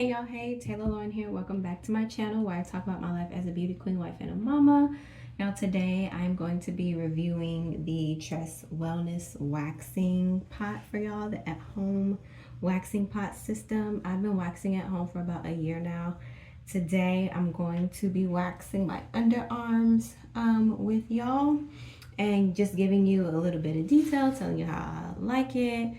Hey y'all, hey, Taylor Lauren here. Welcome back to my channel where I talk about my life as a beauty queen, wife, and a mama. Now today I'm going to be reviewing the Tress Wellness Waxing Pot for y'all, the at-home waxing pot system. I've been waxing at home for about a year now. Today I'm going to be waxing my underarms with y'all and just giving you a little bit of detail, telling you how I like it,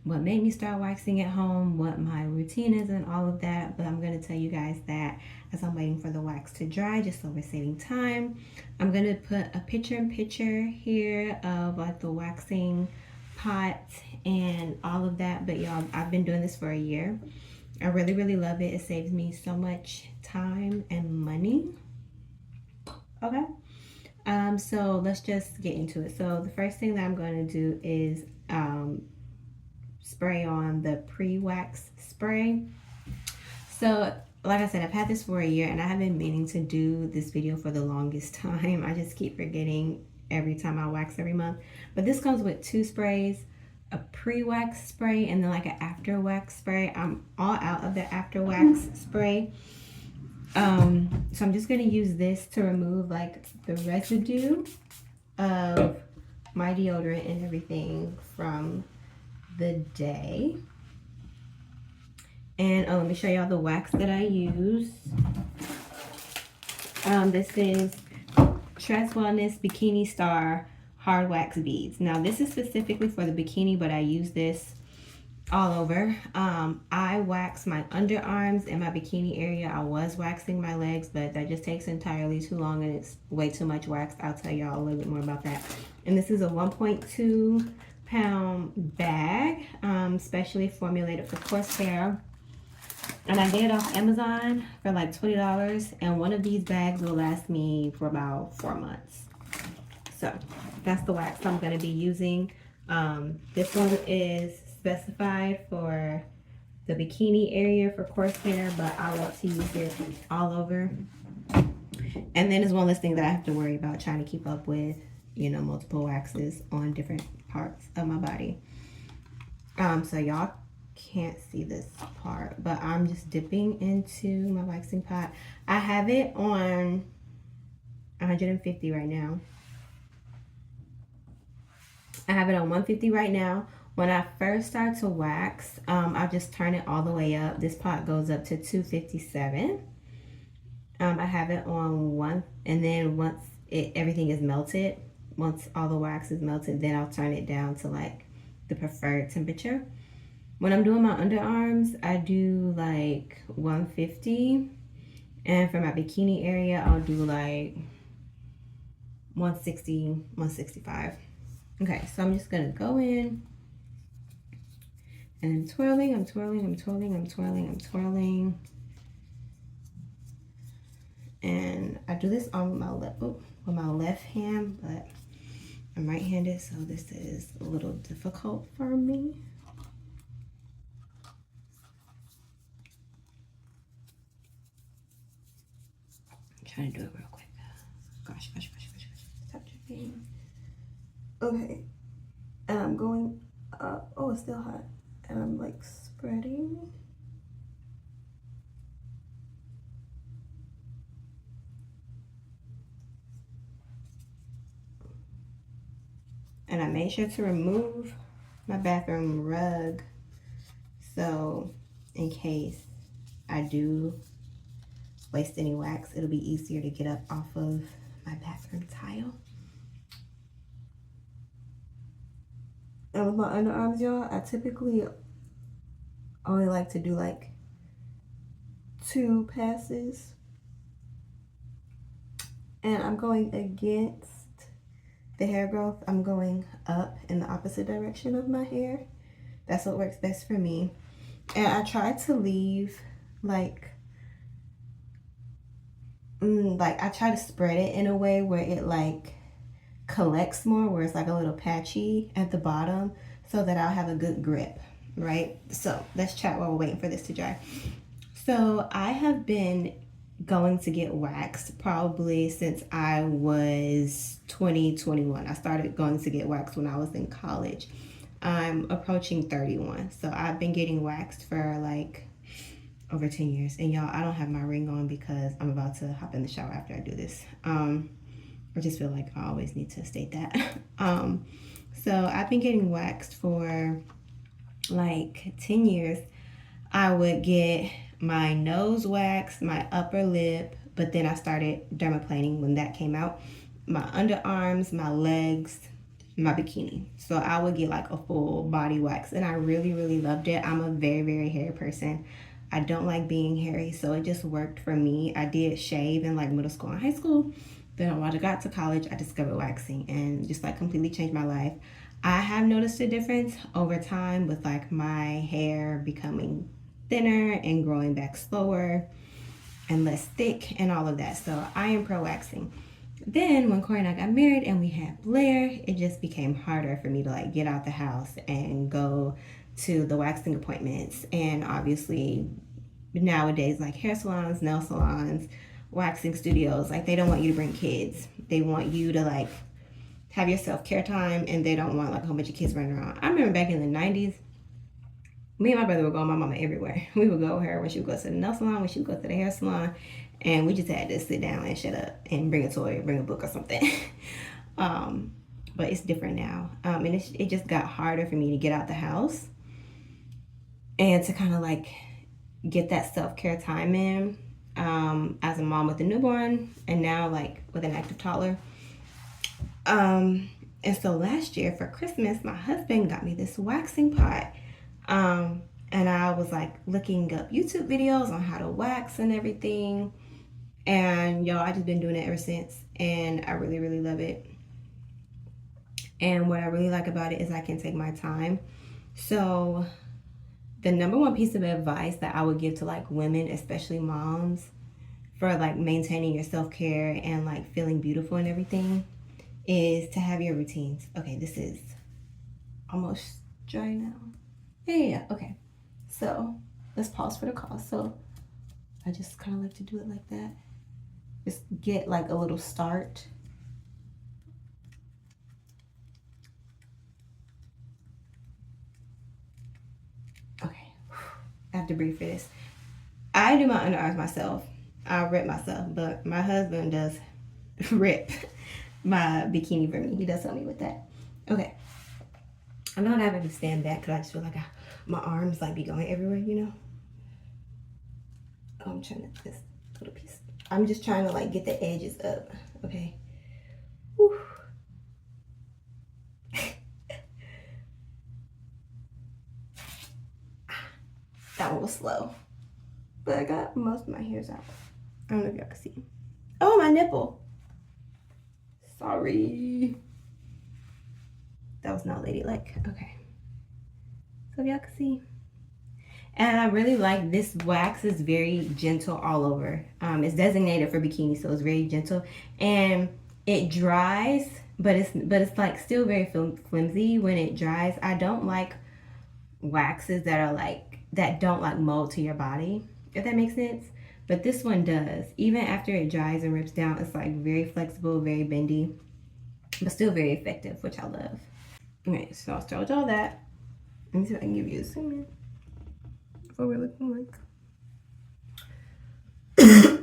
what made me start waxing at home, what my routine is, and all of that. But I'm going to tell you guys that as I'm waiting for the wax to dry, just so we're saving time, I'm going to put a picture here of like the waxing pot and all of that. But y'all, I've been doing this for a year. I really love it. It saves me so much time and money. Okay. So let's just get into it. So the first thing that I'm going to do is spray on the pre-wax spray. So like I said, I've had this for a year and I have been meaning to do this video for the longest time. I just keep forgetting every time I wax every month. But this comes with two sprays, a pre-wax spray and then like an after wax spray. I'm all out of the after wax spray. So I'm just gonna use this to remove like the residue of my deodorant and everything from the day. And let me show y'all the wax that I use. This is Tress Wellness Bikini Star Hard Wax Beads. Now this is specifically for the bikini, but I use this all over. I wax my underarms and my bikini area. I was waxing my legs, but that just takes entirely too long and it's way too much wax. I'll tell y'all a little bit more about that. And this is a 1.2 pound bag, specially formulated for coarse hair. And I get it off Amazon for like $20, and one of these bags will last me for about 4 months. So that's the wax I'm going to be using. This one is specified for the bikini area for coarse hair, but I want to use it all over. And then it's one of those things that I have to worry about trying to keep up with, you know, multiple waxes on different parts of my body. So y'all can't see this part, but I'm just dipping into my waxing pot. I have it on 150 right now. I have it on 150 right now. When I first start to wax, I just turn it all the way up. This pot goes up to 257. I have it on 1, and then once everything is melted, once all the wax is melted, then I'll turn it down to like the preferred temperature. When I'm doing my underarms, I do like 150, and for my bikini area, I'll do like 160, 165. Okay, so I'm just gonna go in and I'm twirling. And I do this on with my left hand, but I'm right-handed, so this is a little difficult for me. I'm trying to do it real quick. Gosh. Stop dripping. Okay, and I'm going up. Oh, it's still hot. And I'm like spreading. And I made sure to remove my bathroom rug, so in case I do waste any wax, it'll be easier to get up off of my bathroom tile. And with my underarms, y'all, I typically only like to do like 2 passes. And I'm going against the hair growth. I'm going up in the opposite direction of my hair. That's what works best for me. And I try to leave like I try to spread it in a way where it like collects more, where it's like a little patchy at the bottom, so that I'll have a good grip, right? So let's chat while we're waiting for this to dry. So I have been going to get waxed probably since I was 21. I started going to get waxed when I was in college. I'm approaching 31, so I've been getting waxed for like over 10 years. And y'all, I don't have my ring on because I'm about to hop in the shower after I do this. I just feel like I always need to state that. So I've been getting waxed for like 10 years. I would get my nose waxed, my upper lip, but then I started dermaplaning when that came out. My underarms, my legs, my bikini. So I would get like a full body wax, and I really, really loved it. I'm a very, very hairy person. I don't like being hairy, so it just worked for me. I did shave in like middle school and high school. Then when I got to college, I discovered waxing and just like completely changed my life. I have noticed a difference over time with like my hair becoming thinner and growing back slower and less thick and all of that. So I am pro waxing. Then when Corey and I got married and we had Blair, it just became harder for me to like get out the house and go to the waxing appointments. And obviously nowadays, like hair salons, nail salons, waxing studios, like they don't want you to bring kids. They want you to like have your self-care time, and they don't want like a whole bunch of kids running around. I remember back in the 90s, me and my brother would go with my mama everywhere. We would go with her when she would go to the nail salon, when she would go to the hair salon, and we just had to sit down and shut up and bring a toy, bring a book or something. But it's different now. And it just got harder for me to get out the house and to kind of like get that self-care time in as a mom with a newborn and now like with an active toddler. And so last year for Christmas, my husband got me this waxing pot. And I was like looking up YouTube videos on how to wax and everything. And y'all, I just been doing it ever since. And I really, really love it. And what I really like about it is I can take my time. So the number one piece of advice that I would give to like women, especially moms, for like maintaining your self-care and like feeling beautiful and everything is to have your routines. Okay, this is almost dry now. Yeah, okay. So let's pause for the call. So I just kind of like to do it like that. Just get like a little start. Okay, I have to breathe for this. I do my underarms myself. I rip myself, but my husband does rip my bikini for me. He does help me with that. Okay. I'm not having to stand back because I just feel like my arms like be going everywhere, you know? Oh, I'm trying to, this little piece. I'm just trying to like get the edges up, okay? Whew. That one was slow. But I got most of my hairs out. I don't know if y'all can see. Oh, my nipple. Sorry. That was not ladylike. Okay. So if y'all can see. And I really like this wax is very gentle all over. It's designated for bikini, so it's very gentle. And it dries, but it's like still very flimsy when it dries. I don't like waxes that are like, that don't like mold to your body, if that makes sense. But this one does. Even after it dries and rips down, it's like very flexible, very bendy, but still very effective, which I love. Okay, so I'll start with all that. Let me see if I can give you a zoom in. What we're looking like.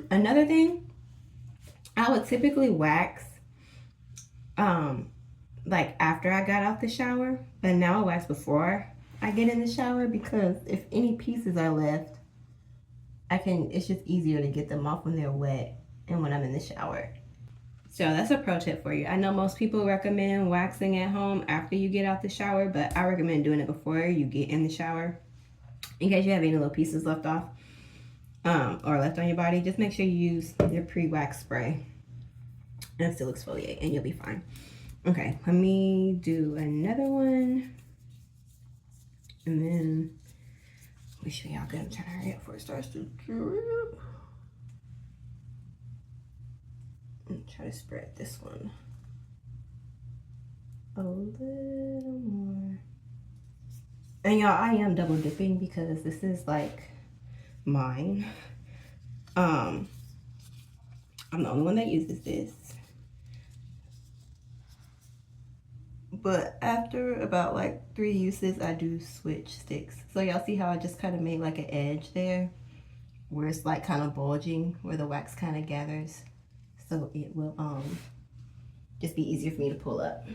Another thing, I would typically wax like after I got out the shower, but now I wax before I get in the shower because if any pieces are left, it's just easier to get them off when they're wet and when I'm in the shower. So that's a pro tip for you. I know most people recommend waxing at home after you get out the shower, but I recommend doing it before you get in the shower. In case you have any little pieces left off or left on your body, just make sure you use your pre-wax spray and still exfoliate and you'll be fine. Okay, let me do another one. And then let me show y'all good. I'm trying to hurry up before it starts to drip. And try to spread this one a little more. And y'all, I am double dipping because this is like mine. I'm the only one that uses this. But after about like 3 uses, I do switch sticks. So y'all see how I just kind of made like an edge there? where it's like kind of bulging, where the wax kind of gathers. So it will just be easier for me to pull up.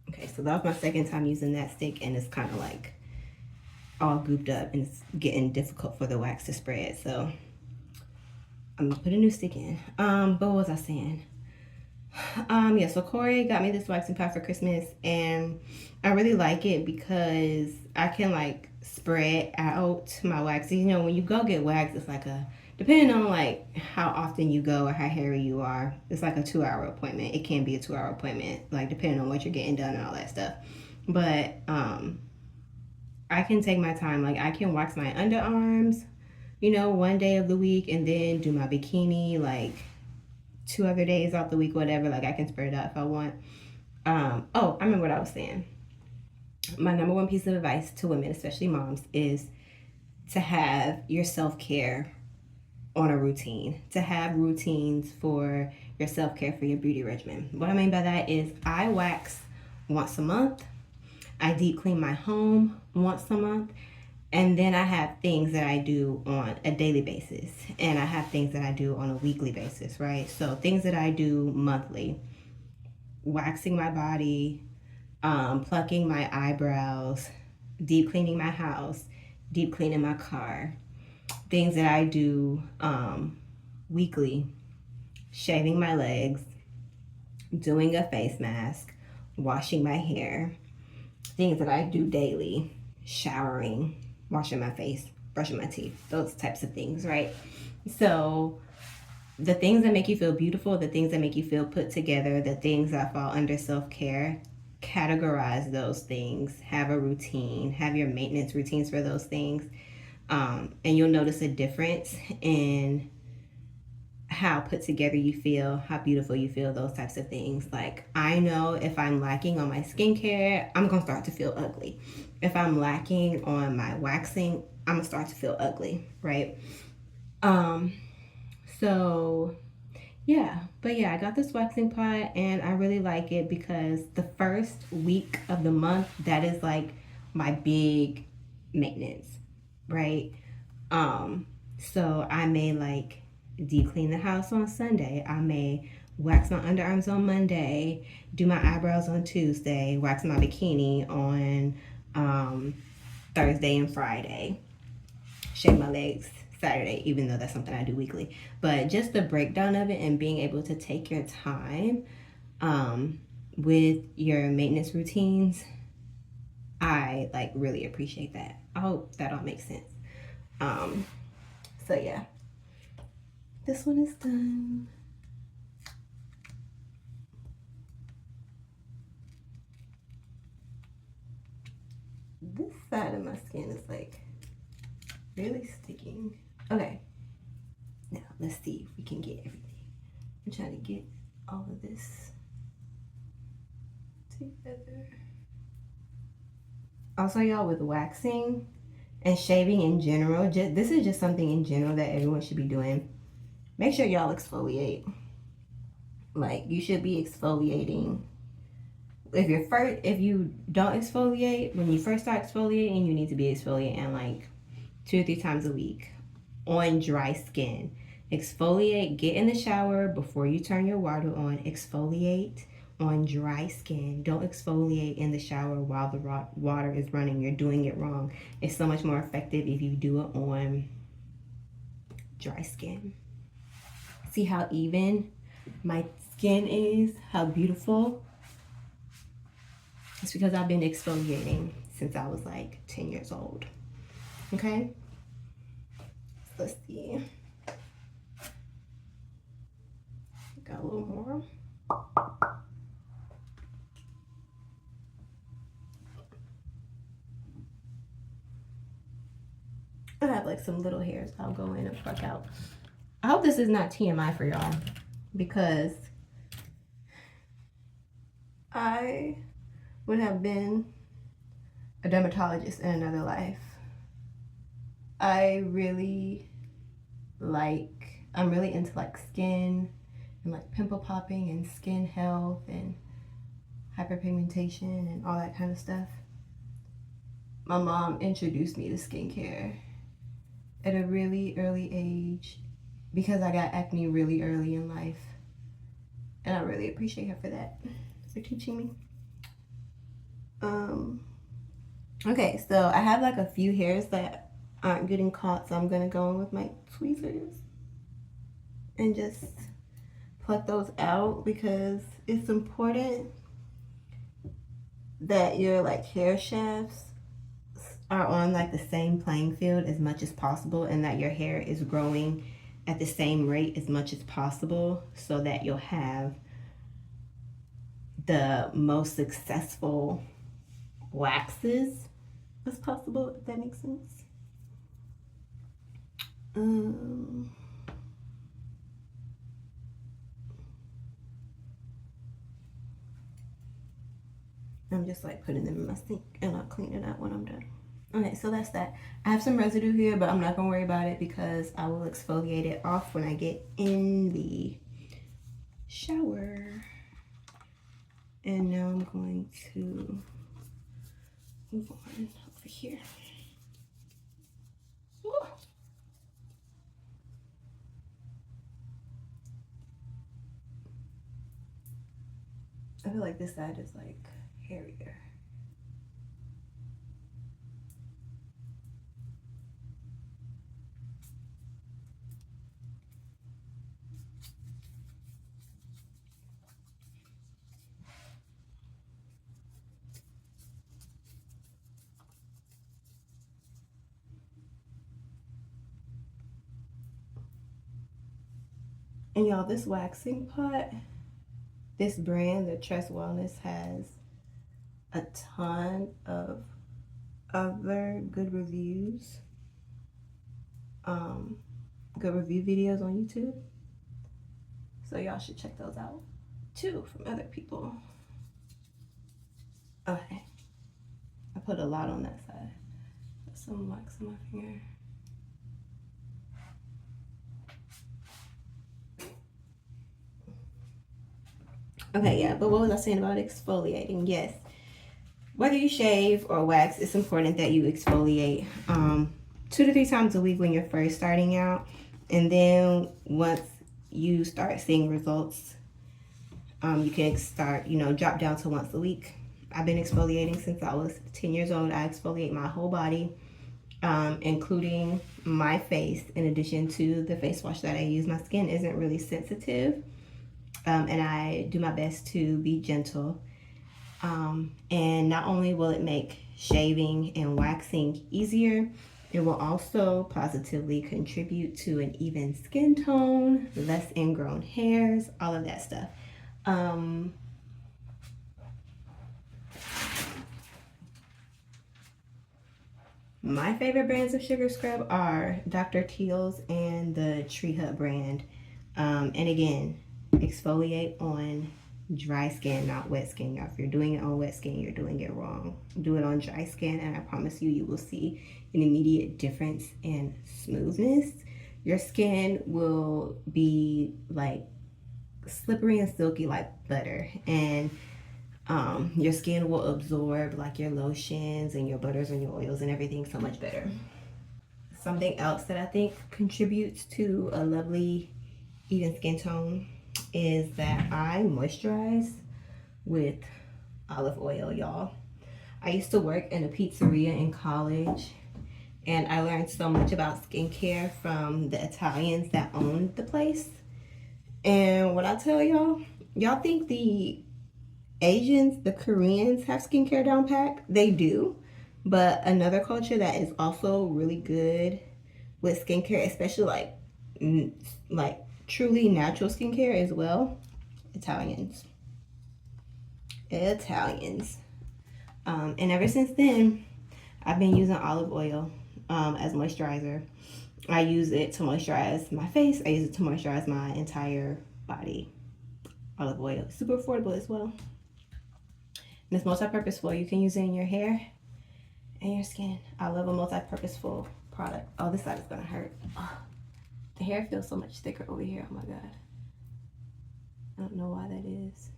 Okay, so that was my second time using that stick, and it's kind of like all gooped up and it's getting difficult for the wax to spread. So I'm gonna put a new stick in. But what was I saying? Yeah, so Corey got me this waxing pad for Christmas, and I really like it because I can like spread out my wax. You know, when you go get wax, it's like depending on like how often you go or how hairy you are, it's like a 2-hour appointment. It can be a 2-hour appointment, like depending on what you're getting done and all that stuff. But I can take my time. Like I can wax my underarms, you know, one day of the week, and then do my bikini like 2 other days off the week, whatever. Like I can spread it out if I want. Oh, I remember what I was saying. My number one piece of advice to women, especially moms, is to have your self-care on a routine, to have routines for your self-care, for your beauty regimen. What I mean by that is I wax once a month. I deep clean my home once a month. And then I have things that I do on a daily basis. And I have things that I do on a weekly basis, right? So things that I do monthly: waxing my body, plucking my eyebrows, deep cleaning my house, deep cleaning my car. Things that I do weekly: shaving my legs, doing a face mask, washing my hair. Things that I do daily: showering, washing my face, brushing my teeth, those types of things, right? So the things that make you feel beautiful, the things that make you feel put together, the things that fall under self-care, categorize those things, have a routine, have your maintenance routines for those things. And you'll notice a difference in how put together you feel, how beautiful you feel, those types of things. Like I know if I'm lacking on my skincare, I'm gonna start to feel ugly. If I'm lacking on my waxing, I'm gonna start to feel ugly, right? So yeah, but yeah, I got this waxing pot and I really like it because the first week of the month, that is like my big maintenance, right? So I may like deep clean the house on Sunday. I may wax my underarms on Monday, do my eyebrows on Tuesday, wax my bikini on Thursday and Friday, shave my legs Saturday, even though that's something I do weekly. But just the breakdown of it and being able to take your time with your maintenance routines, I like really appreciate that. I hope that all makes sense. So yeah, this one is done. This side of my skin is like really sticking. Okay, now let's see if we can get everything. I'm trying to get all of this together. Also, y'all, with waxing and shaving in general, this is just something in general that everyone should be doing. Make sure y'all exfoliate. Like you should be exfoliating. If you don't exfoliate, when you first start exfoliating, you need to be exfoliating like 2 or 3 times a week on dry skin. Exfoliate, get in the shower before you turn your water on. Exfoliate on dry skin. Don't exfoliate in the shower while the water is running. You're doing it wrong. It's so much more effective if you do it on dry skin. See how even my skin is, how beautiful. It's because I've been exfoliating since I was like 10 years old. Okay, let's see. Got a little more. I have like some little hairs I'll go in and pluck out. I hope this is not TMI for y'all, because I would have been a dermatologist in another life. I'm really into like skin and like pimple popping and skin health and hyperpigmentation and all that kind of stuff. My mom introduced me to skincare at a really early age because I got acne really early in life. And I really appreciate her for that, for teaching me. Okay, so I have like a few hairs that aren't getting caught, so I'm gonna go in with my tweezers and just pluck those out because it's important that your like hair shafts are on like the same playing field as much as possible, and that your hair is growing at the same rate as much as possible, so that you'll have the most successful waxes as possible, if that makes sense. I'm just like putting them in my sink and I'll clean it out when I'm done. Okay, so that's that. I have some residue here, but I'm not gonna worry about it because I will exfoliate it off when I get in the shower. And now I'm going to move on over here. Ooh. I feel like this side is like hairier. And y'all, this waxing pot, this brand, the Tress Wellness, has a ton of other good reviews, good review videos on YouTube. So y'all should check those out too from other people. Okay, I put a lot on that side. Put some wax on my finger. Okay, yeah, but what was I saying about exfoliating? Yes, whether you shave or wax, it's important that you exfoliate 2 to 3 times a week when you're first starting out. And then once you start seeing results, you can start, drop down to once a week. I've been exfoliating since I was 10 years old. I exfoliate my whole body, including my face, in addition to the face wash that I use. My skin isn't really sensitive, and I do my best to be gentle. And not only will it make shaving and waxing easier, it will also positively contribute to an even skin tone, less ingrown hairs, all of that stuff. My favorite brands of sugar scrub are Dr. Teal's and the Tree Hut brand. And again, exfoliate on dry skin, not wet skin. Y'all, if you're doing it on wet skin, you're doing it wrong. Do it on dry skin, and I promise you, you will see an immediate difference in smoothness. Your skin will be like slippery and silky like butter, and your skin will absorb like your lotions and your butters and your oils and everything so much better. Something else that I think contributes to a lovely even skin tone is that I moisturize with olive oil, y'all. I used to work in a pizzeria in college, and I learned so much about skincare from the Italians that owned the place. And what I tell y'all, y'all think the Asians, the Koreans have skincare down pat? They do. But another culture that is also really good with skincare, especially like truly natural skincare as well, Italians. And ever since then, I've been using olive oil as moisturizer. I use it to moisturize my face. I use it to moisturize my entire body. Olive oil, super affordable as well. And it's multi-purposeful. You can use it in your hair and your skin. I love a multi-purposeful product. Oh, this side is gonna hurt. Oh, the hair feels so much thicker over here. Oh my God. I don't know why that is.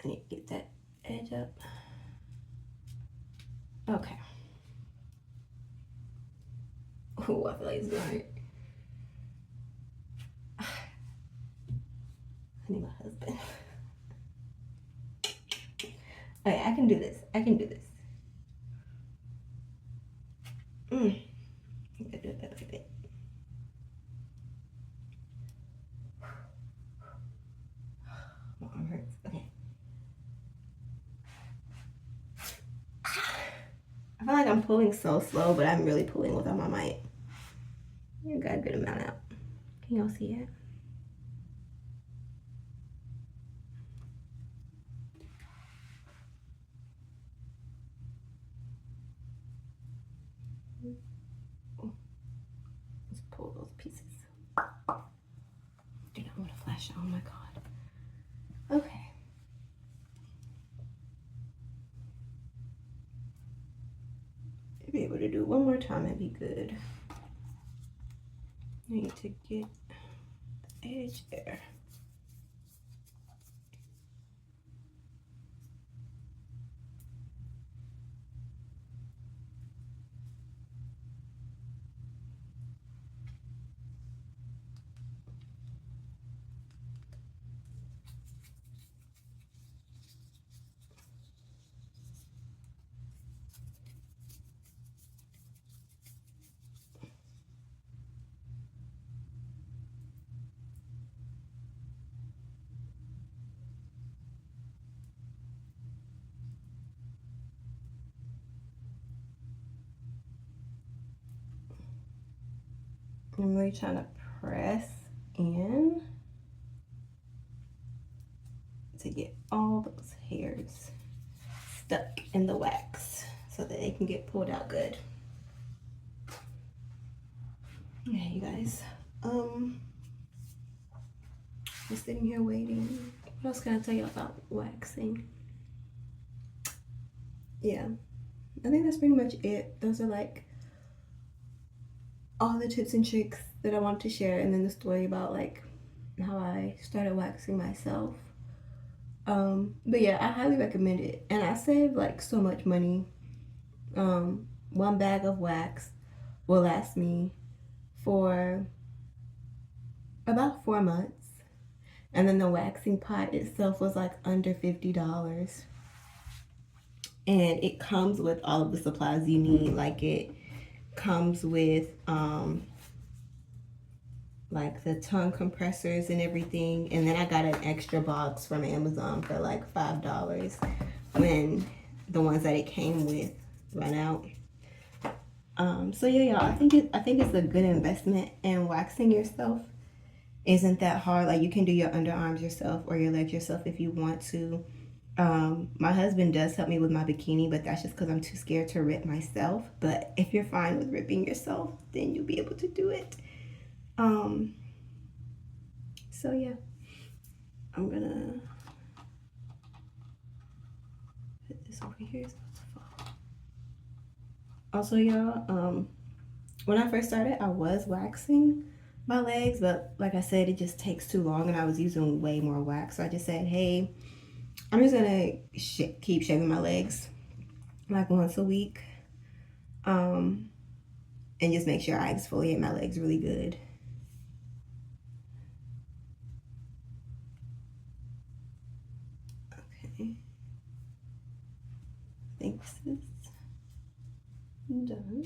I need to get that edge up. Okay. Oh, I feel like it's gonna hurt. I need my husband. Okay, I can do this. I can do this. I gotta do it better with it. My arm hurts. Okay. I feel like I'm pulling so slow, but I'm really pulling with all my might. You got a good amount out. Can y'all see it? Let's pull those pieces. Do not want to flash. Oh my god. Okay. To be able to do it one more time, it'd be good. I need to get the edge there. I'm really trying to press in to get all those hairs stuck in the wax so that they can get pulled out good. Okay, you guys. Just sitting here waiting. What else can I tell you about waxing? Yeah, I think that's pretty much it. Those are like all the tips and tricks that I wanted to share, and then the story about like how I started waxing myself. But yeah, I highly recommend it, and I saved like so much money. One bag of wax will last me for about 4 months, and then the waxing pot itself was like under $50, and it comes with all of the supplies you need. Like it comes with like the tongue compressors and everything, and then I got an extra box from Amazon for like $5 when the ones that it came with run out. So yeah, y'all, I think it's a good investment, and waxing yourself isn't that hard. Like you can do your underarms yourself or your legs yourself if you want to. My husband does help me with my bikini, but that's just because I'm too scared to rip myself. But if you're fine with ripping yourself, then you'll be able to do it. So yeah, I'm gonna put this over here. It's about to fall. Also, y'all, when I first started, I was waxing my legs, but like I said, it just takes too long, and I was using way more wax. So I just said, hey, I'm just gonna keep shaving my legs like once a week, and just make sure I exfoliate my legs really good. Okay, I think this is done.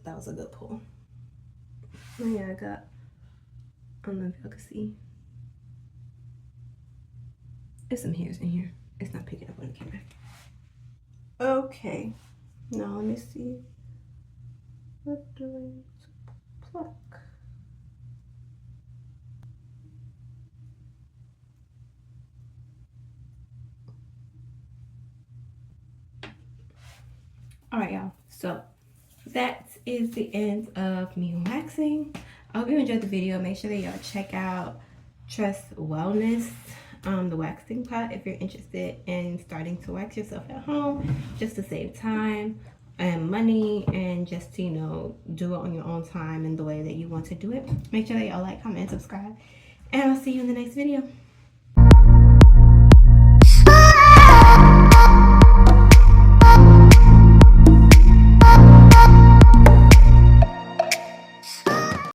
That was a good pull. Oh yeah, I don't know if y'all can see. There's some hairs in here. It's not picking up on the camera. Okay, now let me see. What do I pluck? All right, y'all. So that is the end of me waxing. I hope you enjoyed the video. Make sure that y'all check out Tress Wellness, the waxing pot, if you're interested in starting to wax yourself at home, just to save time and money, and just to, you know, do it on your own time and the way that you want to do it. Make sure that y'all like, comment, and subscribe, and I'll see you in the next video.